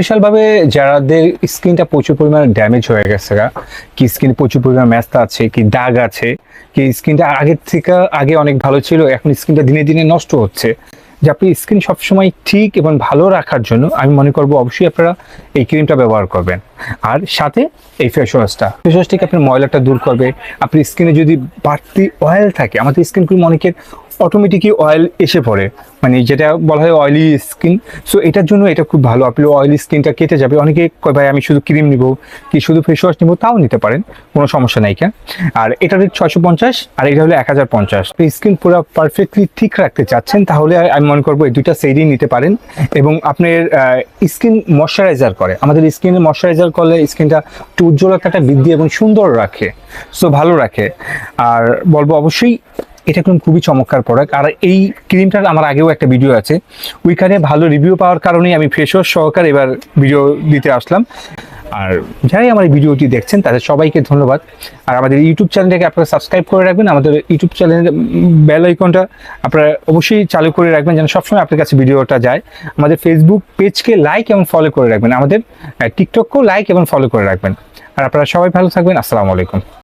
স্পেশালভাবে যাদের স্কিনটা প্রচুর পরিমাণে ড্যামেজ হয়ে গেছে, কি স্কিনে প্রচুর পরিমাণে ম্যাস্তা আছে, কি দাগ আছে, কি স্কিনটা আগের থেকে আগে অনেক ভালো ছিল, এখন স্কিনটা দিনে দিনে নষ্ট হচ্ছে, যে আপনি স্কিন সবসময় ঠিক এবং ভালো রাখার জন্য আমি মনে করবো অবশ্যই আপনারা এই ক্রিমটা ব্যবহার করবেন। আর সাথে এই ফেস ওয়াশ থেকে আপনার ময়লাটা দূর করবে। আপনার স্কিনে যদি বাড়তি অয়েল থাকে, আমাদের স্কিন ক্রিম অনেকের অটোমেটিকই অয়েল এসে পড়ে, মানে যেটা বলা হয় অয়েলি স্কিন। সো এটার জন্য এটা খুব ভালো, আপনি অয়েলি স্কিনটা কেটে যাবে। অনেকে কয় ভাই আমি শুধু ক্রিম নিব কি শুধু ফেস ওয়াশ নিবো, তাও নিতে পারেন, কোনো সমস্যা নাই। কেন আর এটা রেট 650 আর এটা হলো 1050। স্কিন পুরো পারফেক্টলি ঠিক রাখতে চাচ্ছেন তাহলে আমি মনে করবো এই দুইটা সেটই নিতে পারেন। এবং আপনার স্কিন ময়শ্চারাইজার করে, আমাদের স্কিনে ময়শ্চারাইজার করলে স্কিনটা একটু উজ্জ্বলতাটা বৃদ্ধি এবং সুন্দর রাখে, সো ভালো রাখে। আর বলবো অবশ্যই এটা একদম খুবই চমৎকার প্রোডাক্ট। আর এই ক্রিমটার আমার আগেও একটা ভিডিও আছে, ওইখানে ভালো রিভিউ পাওয়ার কারণেই আমি ফেস ওয়াশ সহকারে এবার ভিডিও দিতে আসলাম। আর যারাই আমার এই ভিডিওটি দেখছেন তাদের সবাইকে ধন্যবাদ। আর আমাদের ইউটিউব চ্যানেলটাকে আপনারা সাবস্ক্রাইব করে রাখবেন, আমাদের ইউটিউব চ্যানেলের বেল আইকনটা আপনারা অবশ্যই চালু করে রাখবেন যেন সবসময় আপনার কাছে ভিডিওটা যায়। আমাদের ফেসবুক পেজকে লাইক এবং ফলো করে রাখবেন, আমাদের টিকটককেও লাইক এবং ফলো করে রাখবেন। আর আপনারা সবাই ভালো থাকবেন। আসসালামু আলাইকুম।